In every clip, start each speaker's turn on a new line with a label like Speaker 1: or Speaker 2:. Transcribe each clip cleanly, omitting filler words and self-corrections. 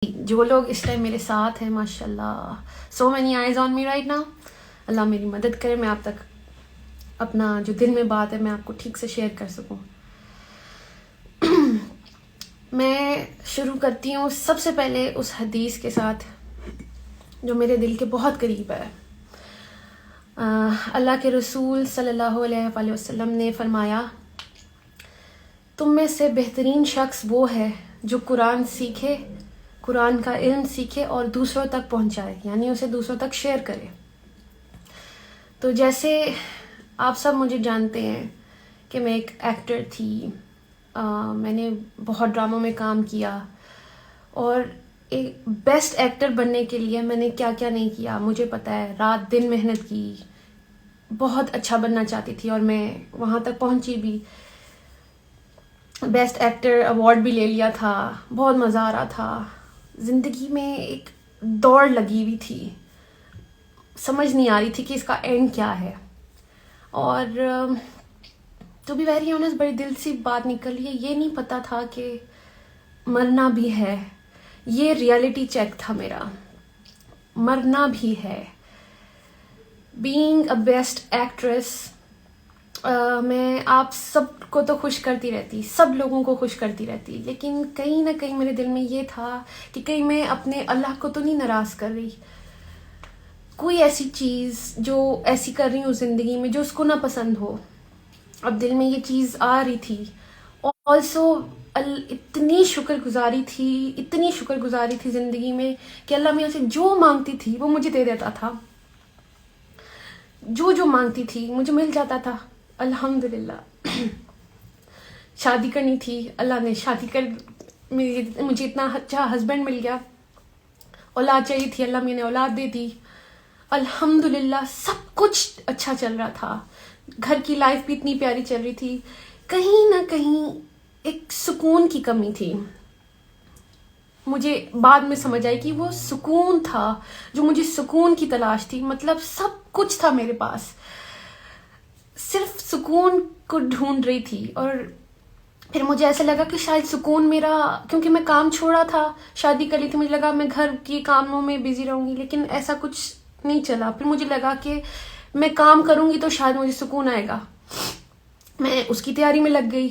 Speaker 1: جو لوگ اس ٹائم میرے ساتھ ہیں ماشاء اللہ so many eyes on me right now. Allah میری مدد کرے میں آپ تک اپنا جو دل میں بات ہے میں آپ کو ٹھیک سے شیئر کر سکوں. میں شروع کرتی ہوں سب سے پہلے اس حدیث کے ساتھ جو میرے دل کے بہت قریب ہے. اللہ کے رسول صلی اللہ علیہ وآلہ وسلم نے فرمایا تم میں سے بہترین شخص وہ ہے جو قرآن سیکھے، قرآن کا علم سیکھے اور دوسروں تک پہنچائے، یعنی اسے دوسروں تک شیئر کرے. تو جیسے آپ سب مجھے جانتے ہیں کہ میں ایک ایکٹر تھی، میں نے بہت ڈراموں میں کام کیا اور ایک بیسٹ ایکٹر بننے کے لیے میں نے کیا کیا نہیں کیا مجھے پتہ ہے. رات دن محنت کی، بہت اچھا بننا چاہتی تھی اور میں وہاں تک پہنچی بھی. بیسٹ ایکٹر ایوارڈ بھی لے لیا تھا، بہت مزہ آ رہا تھا. زندگی میں ایک دوڑ لگی ہوئی تھی، سمجھ نہیں آ رہی تھی کہ اس کا اینڈ کیا ہے. اور ٹو بی ویری آنیسٹ بڑی دل سی بات نکل ہے، یہ نہیں پتا تھا کہ مرنا بھی ہے. یہ ریئلٹی چیک تھا میرا، مرنا بھی ہے. بینگ اے بیسٹ ایکٹریس میں آپ سب کو تو خوش کرتی رہتی، سب لوگوں کو خوش کرتی رہتی، لیکن کہیں نہ کہیں میرے دل میں یہ تھا کہ کہیں میں اپنے اللہ کو تو نہیں ناراض کر رہی. کوئی ایسی چیز جو ایسی کر رہی ہوں زندگی میں جو اس کو نہ پسند ہو. اب دل میں یہ چیز آ رہی تھی. آلسو اتنی شکر گزاری تھی زندگی میں کہ اللہ میاں سے جو مانگتی تھی وہ مجھے دے دیتا تھا، جو مانگتی تھی مجھے مل جاتا تھا. الحمدللہ. شادی کرنی تھی، اللہ نے شادی کر، مجھے اتنا اچھا ہسبینڈ مل گیا. اولاد چاہیے تھی، اللہ میں نے اولاد دے دی. الحمدللہ سب کچھ اچھا چل رہا تھا، گھر کی لائف بھی اتنی پیاری چل رہی تھی. کہیں نہ کہیں ایک سکون کی کمی تھی. مجھے بعد میں سمجھ آئی کہ وہ سکون تھا جو مجھے سکون کی تلاش تھی. مطلب سب کچھ تھا میرے پاس، صرف سکون کو ڈھونڈ رہی تھی. اور پھر مجھے ایسا لگا کہ شاید سکون میرا، کیونکہ میں کام چھوڑا تھا، شادی کر لی تھی، مجھے لگا میں گھر کی کاموں میں بزی رہوں گی، لیکن ایسا کچھ نہیں چلا. پھر مجھے لگا کہ میں کام کروں گی تو شاید مجھے سکون آئے گا. میں اس کی تیاری میں لگ گئی.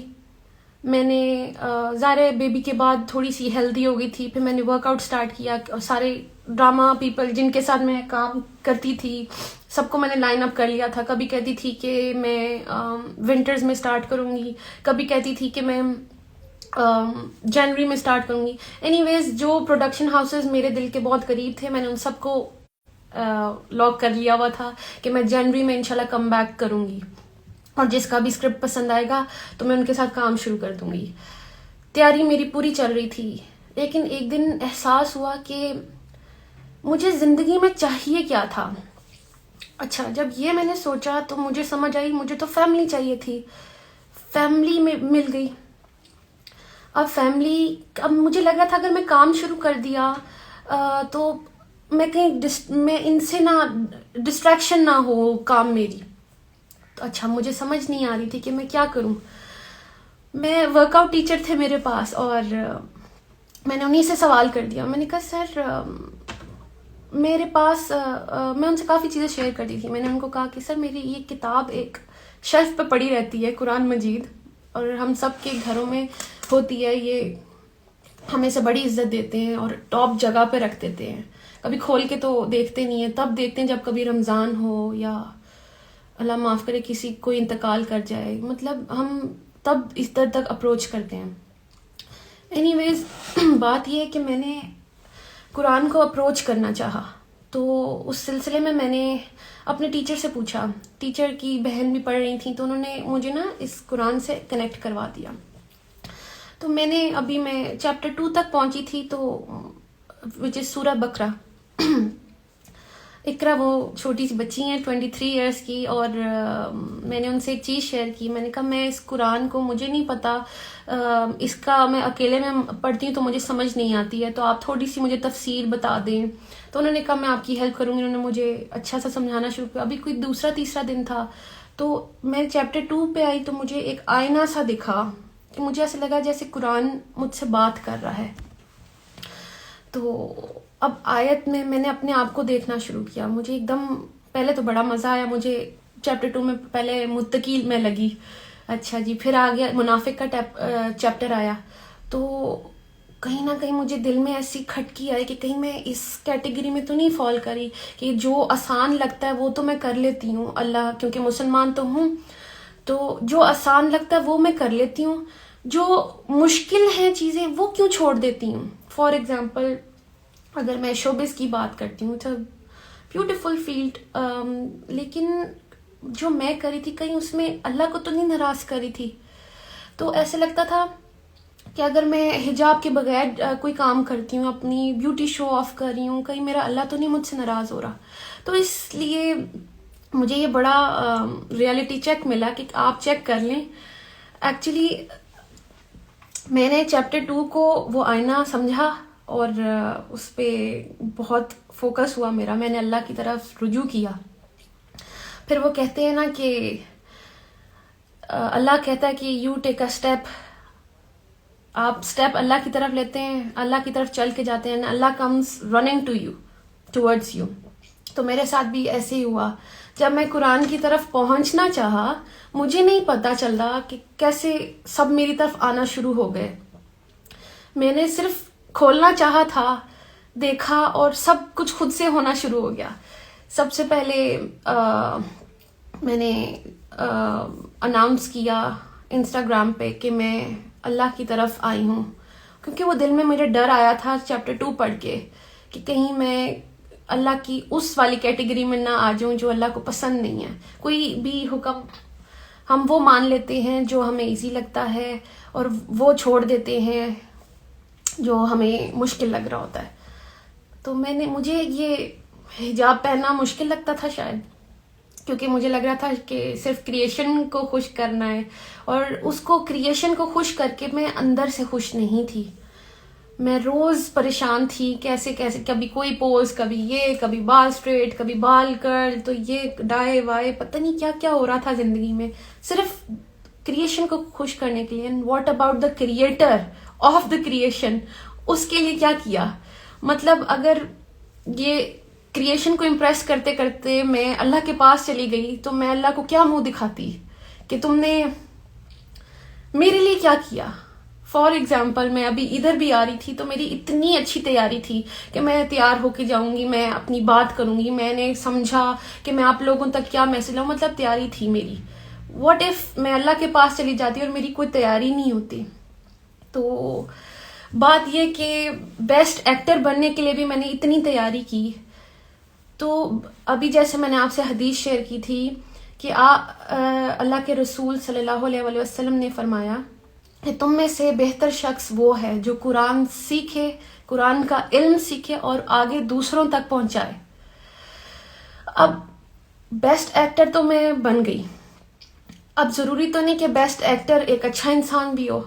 Speaker 1: میں نے ظاہر بیبی کے بعد تھوڑی سی ہیلدی ہو گئی تھی. پھر میں نے ورک آؤٹ سٹارٹ کیا. سارے ڈرامہ پیپل جن کے ساتھ میں کام کرتی تھی سب کو میں نے لائن اپ کر لیا تھا. کبھی کہتی تھی کہ میں ونٹرز میں سٹارٹ کروں گی، کبھی کہتی تھی کہ میں جنوری میں سٹارٹ کروں گی. اینی ویز جو پروڈکشن ہاؤسز میرے دل کے بہت قریب تھے میں نے ان سب کو لاک کر لیا ہوا تھا کہ میں جنوری میں انشاءاللہ کم بیک کروں گی، اور جس کا بھی اسکرپٹ پسند آئے گا تو میں ان کے ساتھ کام شروع کر دوں گی. تیاری میری پوری چل رہی تھی. لیکن ایک دن احساس ہوا کہ مجھے زندگی میں چاہیے کیا تھا. اچھا، جب یہ میں نے سوچا تو مجھے سمجھ آئی مجھے تو فیملی چاہیے تھی. فیملی میں مل گئی. اب مجھے لگ رہا تھا اگر میں کام شروع کر دیا تو میں کہیں میں ان سے نہ ڈسٹریکشن نہ ہو کام میری. تو اچھا مجھے سمجھ نہیں آ رہی تھی کہ میں کیا کروں. میں ورک آؤٹ ٹیچر تھے میرے پاس اور میں نے انہیں سے سوال کر دیا. میں نے کہا سر میرے پاس میں ان سے کافی چیزیں شیئر کرتی تھی. میں نے ان کو کہا کہ سر میری یہ کتاب ایک شیلف پہ پڑی رہتی ہے، قرآن مجید، اور ہم سب کے گھروں میں ہوتی ہے، یہ ہمیں سے بڑی عزت دیتے ہیں اور ٹاپ جگہ پہ رکھ دیتے ہیں. کبھی کھول کے تو دیکھتے نہیں ہیں، تب دیکھتے ہیں جب کبھی رمضان ہو یا اللہ معاف کرے کسی کوئی انتقال کر جائے. مطلب ہم تب اس طرح تک اپروچ کرتے ہیں. اینی ویز بات یہ ہے کہ میں نے قرآن کو اپروچ کرنا چاہا. تو اس سلسلے میں نے اپنے ٹیچر سے پوچھا. ٹیچر کی بہن بھی پڑھ رہی تھیں تو انہوں نے مجھے نا اس قرآن سے کنیکٹ کروا دیا. تو میں چیپٹر 2 تک پہنچی تھی، تو وچ از سورہ بقرہ. اقرا وہ چھوٹی سی بچی ہیں 23 ایئرس کی، اور میں نے ان سے ایک چیز شیئر کی. میں نے کہا میں اس قرآن کو، مجھے نہیں پتا، اس کا میں اکیلے میں پڑھتی ہوں تو مجھے سمجھ نہیں آتی ہے، تو آپ تھوڑی سی مجھے تفسیر بتا دیں. تو انہوں نے کہا میں آپ کی ہیلپ کروں گی. انہوں نے مجھے اچھا سا سمجھانا شروع کیا. ابھی کوئی دوسرا تیسرا دن تھا تو میں چیپٹر 2 پہ آئی تو مجھے ایک آئینہ سا دکھا کہ مجھے ایسا لگا جیسے قرآن مجھ سے بات کر رہا ہے. تو اب آیت میں میں نے اپنے آپ کو دیکھنا شروع کیا. مجھے ایک دم پہلے تو بڑا مزہ آیا. مجھے چیپٹر 2 میں پہلے متقی میں لگی, اچھا جی, پھر آ گیا منافق کا چیپٹر آیا. تو کہیں نہ کہیں مجھے دل میں ایسی کھٹکی آئی کہ کہیں میں اس کیٹیگری میں تو نہیں فال کری کہ جو آسان لگتا ہے وہ تو میں کر لیتی ہوں, اللہ کیونکہ مسلمان تو ہوں, تو جو آسان لگتا ہے وہ میں کر لیتی ہوں, جو مشکل ہیں چیزیں وہ کیوں چھوڑ دیتی ہوں. فار ایگزامپل اگر میں شوبز کی بات کرتی ہوں, تو بیوٹیفل فیلڈ, لیکن جو میں کری تھی کہیں اس میں اللہ کو تو نہیں ناراض کری تھی. تو ایسے لگتا تھا کہ اگر میں حجاب کے بغیر کوئی کام کرتی ہوں, اپنی بیوٹی شو آف کر رہی ہوں, کہیں میرا اللہ تو نہیں مجھ سے ناراض ہو رہا. تو اس لیے مجھے یہ بڑا ریالٹی چیک ملا کہ آپ چیک کر لیں. ایکچولی میں نے چیپٹر 2 کو وہ آئینہ سمجھا اور اس پہ بہت فوکس ہوا میرا. میں نے اللہ کی طرف رجوع کیا. پھر وہ کہتے ہیں نا کہ اللہ کہتا ہے کہ یو ٹیک اے اسٹیپ, آپ اسٹیپ اللہ کی طرف لیتے ہیں, اللہ کی طرف چل کے جاتے ہیں, Allah comes running to you, towards you. تو میرے ساتھ بھی ایسے ہی ہوا. جب میں قرآن کی طرف پہنچنا چاہا, مجھے نہیں پتا چل رہا کہ کیسے سب میری طرف آنا شروع ہو گئے. میں نے صرف کھولنا چاہا تھا, دیکھا اور سب کچھ خود سے ہونا شروع ہو گیا. سب سے پہلے میں نے اناؤنس کیا انسٹاگرام پہ کہ میں اللہ کی طرف آئی ہوں, کیونکہ وہ دل میں میرے ڈر آیا تھا چیپٹر 2 پڑھ کے کہ کہیں میں اللہ کی اس والی کیٹیگری میں نہ آ جاؤں جو اللہ کو پسند نہیں ہے. کوئی بھی حکم ہم وہ مان لیتے ہیں جو ہمیں ایزی لگتا ہے, اور وہ چھوڑ دیتے ہیں جو ہمیں مشکل لگ رہا ہوتا ہے. تو مجھے یہ حجاب پہننا مشکل لگتا تھا شاید, کیونکہ مجھے لگ رہا تھا کہ صرف کریشن کو خوش کرنا ہے, اور اس کو کریشن کو خوش کر کے میں اندر سے خوش نہیں تھی. میں روز پریشان تھی کیسے کبھی کوئی پوز, کبھی بال اسٹریٹ, کبھی بال کرل, تو یہ ڈائے وائے, پتہ نہیں کیا کیا ہو رہا تھا زندگی میں صرف کریشن کو خوش کرنے کے لیے. And what about the creator of the creation, اس کے لیے کیا کیا؟ مطلب اگر یہ کریشن کو امپریس کرتے کرتے میں اللہ کے پاس چلی گئی تو میں اللہ کو کیا منہ دکھاتی کہ تم نے میرے لیے کیا کیا. فار ایگزامپل میں ابھی ادھر بھی آ رہی تھی تو میری اتنی اچھی تیاری تھی کہ میں تیار ہو کے جاؤں گی, میں اپنی بات کروں گی, میں نے سمجھا کہ میں آپ لوگوں تک کیا میسج لاؤں, مطلب تیاری تھی میری. واٹ ایف میں اللہ کے پاس چلی جاتی اور میری کوئی تیاری نہیں ہوتی؟ تو بات یہ کہ بیسٹ ایکٹر بننے کے لیے بھی میں نے اتنی تیاری کی. تو ابھی جیسے میں نے آپ سے حدیث شیئر کی تھی کہ اللہ کے رسول صلی اللہ علیہ وسلم نے فرمایا کہ تم میں سے بہتر شخص وہ ہے جو قرآن سیکھے, قرآن کا علم سیکھے اور آگے دوسروں تک پہنچائے. اب بیسٹ ایکٹر تو میں بن گئی. اب ضروری تو نہیں کہ بیسٹ ایکٹر ایک اچھا انسان بھی ہو,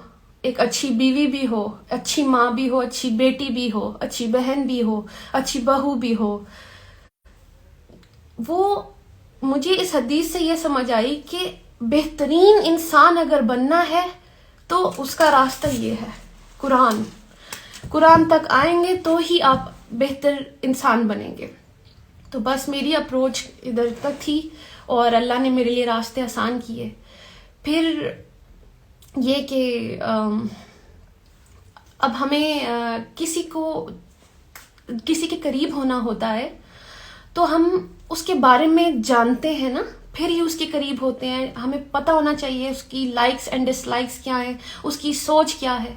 Speaker 1: ایک اچھی بیوی بھی ہو, اچھی ماں بھی ہو, اچھی بیٹی بھی ہو, اچھی بہن بھی ہو, اچھی بہو بھی ہو. وہ مجھے اس حدیث سے یہ سمجھ آئی کہ بہترین انسان اگر بننا ہے تو اس کا راستہ یہ ہے, قرآن تک آئیں گے تو ہی آپ بہتر انسان بنیں گے. تو بس میری اپروچ ادھر تک تھی اور اللہ نے میرے لیے راستے آسان کیے. پھر یہ کہ اب ہمیں کسی کے قریب ہونا ہوتا ہے تو ہم اس کے بارے میں جانتے ہیں نا, پھر ہی اس کے قریب ہوتے ہیں. ہمیں پتہ ہونا چاہیے اس کی لائکس اینڈ ڈس لائکس کیا ہیں, اس کی سوچ کیا ہے.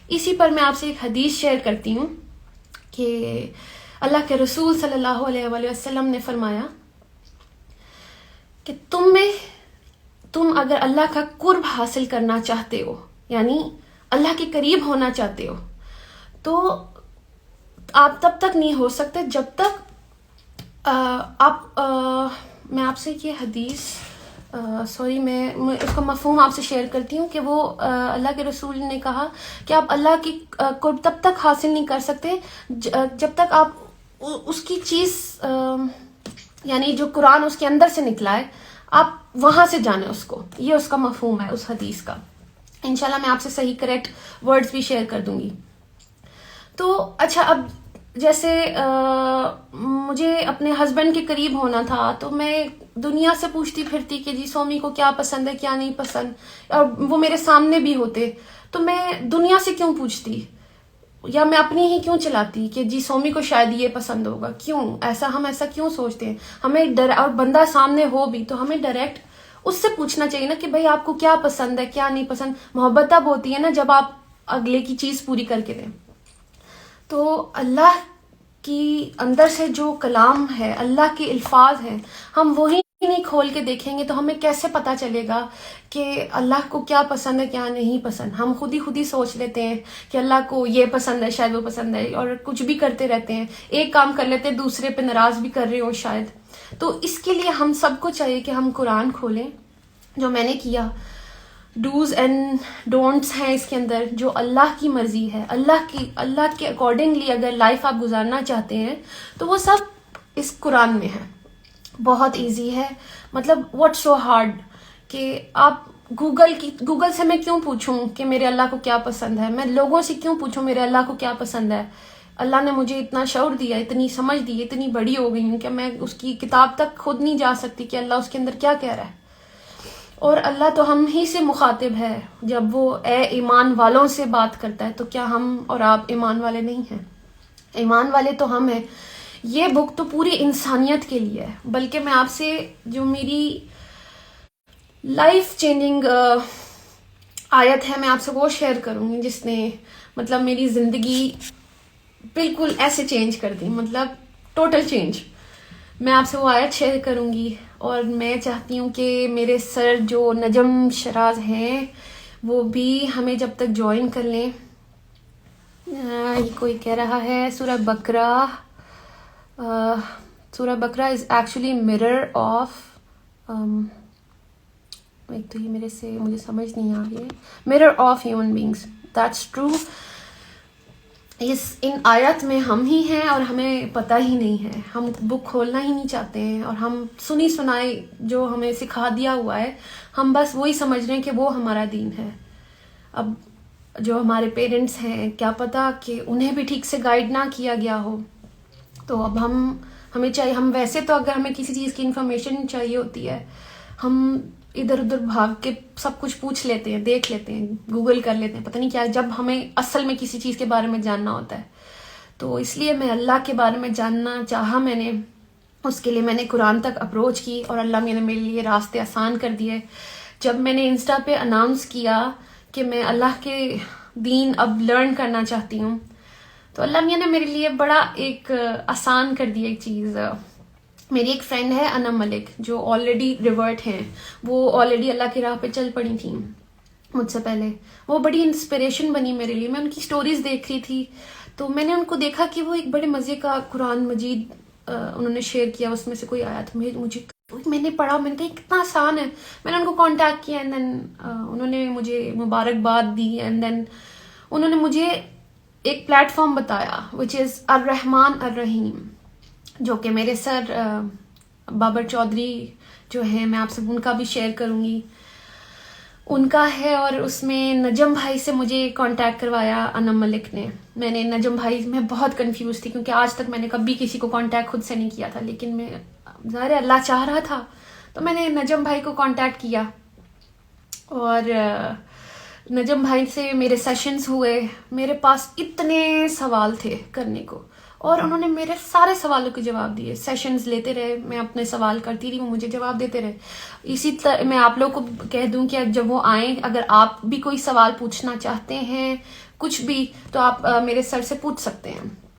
Speaker 1: اسی پر میں آپ سے ایک حدیث شیئر کرتی ہوں کہ اللہ کے رسول صلی اللہ علیہ وسلم نے فرمایا کہ تم اگر اللہ کا قرب حاصل کرنا چاہتے ہو, یعنی اللہ کے قریب ہونا چاہتے ہو, تو آپ تب تک نہیں ہو سکتے جب تک میں آپ سے یہ حدیث میں اس کا مفہوم آپ سے شیئر کرتی ہوں کہ وہ اللہ کے رسول نے کہا کہ آپ اللہ کی قرب تب تک حاصل نہیں کر سکتے جب تک آپ اس کی چیز یعنی جو قرآن اس کے اندر سے نکلا ہے آپ وہاں سے جانیں اس کو. یہ اس کا مفہوم ہے اس حدیث کا. انشاءاللہ میں آپ سے صحیح کریکٹ ورڈز بھی شیئر کر دوں گی. تو اچھا, اب جیسے مجھے اپنے ہسبینڈ کے قریب ہونا تھا تو میں دنیا سے پوچھتی پھرتی کہ جی سومی کو کیا پسند ہے کیا نہیں پسند، اور وہ میرے سامنے بھی ہوتے تو میں دنیا سے کیوں پوچھتی، یا میں اپنی ہی کیوں چلاتی کہ جی سومی کو شاید یہ پسند ہوگا، کیوں ایسا، ہم ایسا کیوں سوچتے ہیں؟ ہمیں اور بندہ سامنے ہو بھی تو ہمیں ڈائریکٹ اس سے پوچھنا چاہیے نا کہ بھائی آپ کو کیا پسند ہے کیا نہیں پسند۔ محبت تب ہوتی ہے نا جب آپ اگلے کی چیز پوری کر کے دیں۔ تو اللہ کی اندر سے جو کلام ہے، اللہ کے الفاظ ہیں، ہم وہی نہیں کھول کے دیکھیں گے تو ہمیں کیسے پتا چلے گا کہ اللہ کو کیا پسند ہے کیا نہیں پسند؟ ہم خود ہی سوچ لیتے ہیں کہ اللہ کو یہ پسند ہے شاید وہ پسند ہے، اور کچھ بھی کرتے رہتے ہیں، ایک کام کر لیتے ہیں دوسرے پہ ناراض بھی کر رہے ہو شاید۔ تو اس کے لیے ہم سب کو چاہیے کہ ہم قرآن کھولیں، جو میں نے کیا، ڈوز اینڈ ڈونٹس ہیں اس کے اندر، جو اللہ کی مرضی ہے، اللہ کے اکارڈنگلی اگر لائف آپ گزارنا چاہتے ہیں تو وہ سب اس قرآن میں ہے۔ بہت ایزی ہے، مطلب واٹ سو ہارڈ کہ آپ گوگل سے میں کیوں پوچھوں کہ میرے اللہ کو کیا پسند ہے؟ میں لوگوں سے کیوں پوچھوں میرے اللہ کو کیا پسند ہے؟ اللہ نے مجھے اتنا شعور دیا، اتنی سمجھ دی، اتنی بڑی ہو گئی ہوں کہ میں اس کی کتاب تک خود نہیں جا سکتی کہ اللہ اس کے اندر کیا کہہ رہا ہے۔ اور اللہ تو ہم ہی سے مخاطب ہے، جب وہ اے ایمان والوں سے بات کرتا ہے تو کیا ہم اور آپ ایمان والے نہیں ہیں؟ ایمان والے تو ہم ہیں۔ یہ بک تو پوری انسانیت کے لیے ہے، بلکہ میں آپ سے جو میری لائف چینجنگ آیت ہے میں آپ سے وہ شیئر کروں گی جس نے مطلب میری زندگی بالکل ایسے چینج کر دی، مطلب ٹوٹل چینج۔ میں آپ سے وہ آیت شیئر کروں گی، اور میں چاہتی ہوں کہ میرے سر جو نجم شراز ہیں وہ بھی ہمیں جب تک جوائن کر لیں۔ یہ کوئی کہہ رہا ہے سورہ بقرہ از ایکچولی mirror آف، ایک تو یہ مجھے سمجھ نہیں آ رہی ہے، mirror of human beings, that's true. ان آیت میں ہم ہی ہیں اور ہمیں پتہ ہی نہیں ہے، ہم بک کھولنا ہی نہیں چاہتے ہیں، اور ہم سنی سنائی جو ہمیں سکھا دیا ہوا ہے ہم بس وہی سمجھ رہے ہیں کہ وہ ہمارا دین ہے۔ اب جو ہمارے پیرنٹس ہیں کیا پتہ کہ انہیں بھی ٹھیک سے گائیڈ نہ کیا گیا ہو، تو اب ہمیں چاہیے، ہم ویسے تو اگر ہمیں کسی چیز کی انفارمیشن چاہیے ہوتی ہے ہم ادھر ادھر بھاگ کے سب کچھ پوچھ لیتے ہیں، دیکھ لیتے ہیں، گوگل کر لیتے ہیں، پتہ نہیں کیا، جب ہمیں اصل میں کسی چیز کے بارے میں جاننا ہوتا ہے۔ تو اس لیے میں اللہ کے بارے میں جاننا چاہا، میں نے اس کے لیے میں نے قرآن تک اپروچ کی، اور اللہ نے میرے لیے راستے آسان کر دیے۔ جب میں نے انسٹا پہ اناؤنس کیا کہ میں اللہ کے دین اب لرن کرنا چاہتی ہوں، تو اللہ میاں نے میرے لیے بڑا ایک آسان کر دیا ایک چیز۔ میری ایک فرینڈ ہے انم ملک جو آلریڈی ریورٹ ہیں، وہ آلریڈی اللہ کی راہ پہ چل پڑی تھیں مجھ سے پہلے، وہ بڑی انسپریشن بنی میرے لیے۔ میں ان کی سٹوریز دیکھ رہی تھی تو میں نے ان کو دیکھا کہ وہ ایک بڑے مزے کا قرآن مجید انہوں نے شیئر کیا، اس میں سے کوئی آیت میں نے پڑھا، میں نے کہا کتنا آسان ہے۔ میں نے ان کو کانٹیکٹ کیا، اینڈ دین انہوں نے مجھے مبارکباد دی، اینڈ دین انہوں نے مجھے ایک پلیٹ فارم بتایا وچ از الرحمن الرحیم، جو کہ میرے سر بابر چودھری جو ہیں، میں آپ سے ان کا بھی شیئر کروں گی، ان کا ہے، اور اس میں نجم بھائی سے مجھے کانٹیکٹ کروایا انم ملک نے۔ میں نے نجم بھائی میں بہت کنفیوز تھی کیونکہ آج تک میں نے کبھی کسی کو کانٹیکٹ خود سے نہیں کیا تھا، لیکن میں ظاہر اللہ چاہ رہا تھا تو میں نے نجم بھائی کو کانٹیکٹ کیا، اور نجم بھائی سے میرے سیشنز ہوئے۔ میرے پاس اتنے سوال تھے کرنے کو، اور انہوں نے میرے سارے سوالوں کے جواب دیے۔ سیشنز لیتے رہے، میں اپنے سوال کرتی رہی، وہ مجھے جواب دیتے رہے۔ اسی طرح میں آپ لوگوں کو کہہ دوں کہ جب وہ آئیں، اگر آپ بھی کوئی سوال پوچھنا چاہتے ہیں کچھ بھی، تو آپ میرے سر سے پوچھ سکتے ہیں۔